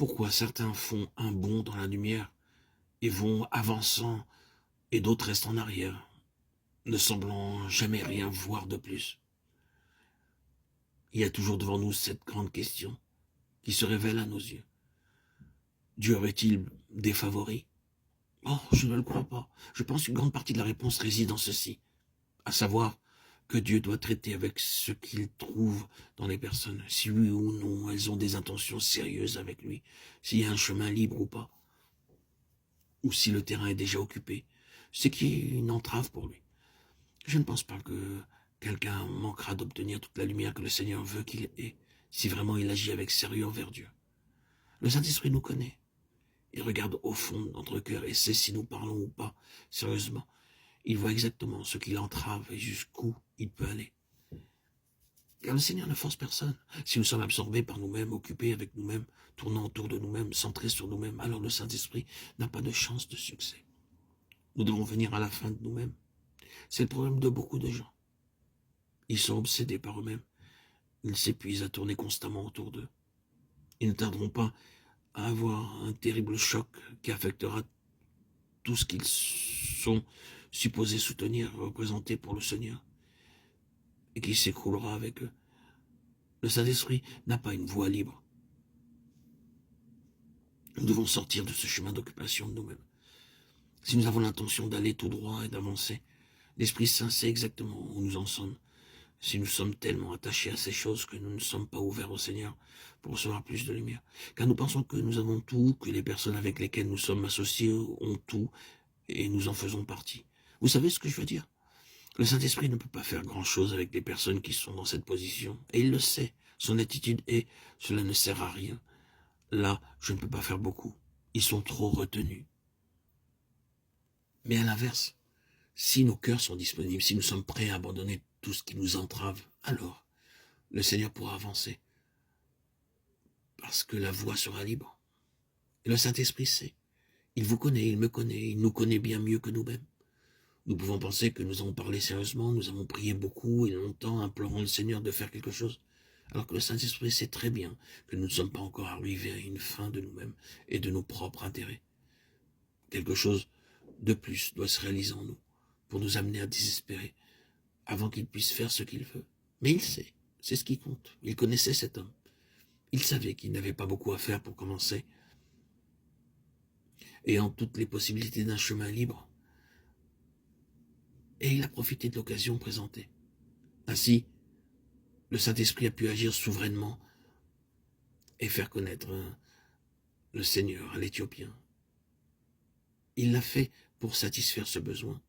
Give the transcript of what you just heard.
Pourquoi certains font un bond dans la lumière et vont avançant et d'autres restent en arrière, ne semblant jamais rien voir de plus? Il y a toujours devant nous cette grande question qui se révèle à nos yeux. Dieu aurait-il des favoris? Oh, je ne le crois pas. Je pense qu'une grande partie de la réponse réside en ceci, à savoir que Dieu doit traiter avec ce qu'il trouve dans les personnes, si oui ou non elles ont des intentions sérieuses avec lui, s'il y a un chemin libre ou pas, ou si le terrain est déjà occupé, ce qui est une entrave pour lui. Je ne pense pas que quelqu'un manquera d'obtenir toute la lumière que le Seigneur veut qu'il ait, si vraiment il agit avec sérieux envers Dieu. Le Saint-Esprit nous connaît. Il regarde au fond de notre cœur et sait si nous parlons ou pas sérieusement. Il voit exactement ce qui l'entrave et jusqu'où il peut aller. Car le Seigneur ne force personne. Si nous sommes absorbés par nous-mêmes, occupés avec nous-mêmes, tournant autour de nous-mêmes, centrés sur nous-mêmes, alors le Saint-Esprit n'a pas de chance de succès. Nous devons venir à la fin de nous-mêmes. C'est le problème de beaucoup de gens. Ils sont obsédés par eux-mêmes. Ils s'épuisent à tourner constamment autour d'eux. Ils ne tarderont pas à avoir un terrible choc qui affectera tout ce qu'ils sont supposés soutenir et représenter pour le Seigneur, et qui s'écroulera avec eux. Le Saint-Esprit n'a pas une voie libre. Nous devons sortir de ce chemin d'occupation de nous-mêmes. Si nous avons l'intention d'aller tout droit et d'avancer, l'Esprit Saint sait exactement où nous en sommes. Si nous sommes tellement attachés à ces choses que nous ne sommes pas ouverts au Seigneur pour recevoir plus de lumière, car nous pensons que nous avons tout, que les personnes avec lesquelles nous sommes associés ont tout, et nous en faisons partie. Vous savez ce que je veux dire? Le Saint-Esprit ne peut pas faire grand-chose avec les personnes qui sont dans cette position, et il le sait. Son attitude est « cela ne sert à rien ». Là, je ne peux pas faire beaucoup. Ils sont trop retenus. Mais à l'inverse, si nos cœurs sont disponibles, si nous sommes prêts à abandonner tout ce qui nous entrave, alors le Seigneur pourra avancer. Parce que la voie sera libre. Et le Saint-Esprit sait. Il vous connaît, il me connaît, il nous connaît bien mieux que nous-mêmes. Nous pouvons penser que nous avons parlé sérieusement, nous avons prié beaucoup et longtemps, implorant le Seigneur de faire quelque chose. Alors que le Saint-Esprit sait très bien que nous ne sommes pas encore arrivés à une fin de nous-mêmes et de nos propres intérêts. Quelque chose de plus doit se réaliser en nous pour nous amener à désespérer avant qu'il puisse faire ce qu'il veut. Mais il sait, c'est ce qui compte. Il connaissait cet homme. Il savait qu'il n'avait pas beaucoup à faire pour commencer. Ayant toutes les possibilités d'un chemin libre. Et il a profité de l'occasion présentée. Ainsi, le Saint-Esprit a pu agir souverainement et faire connaître le Seigneur à l'Éthiopien. Il l'a fait pour satisfaire ce besoin.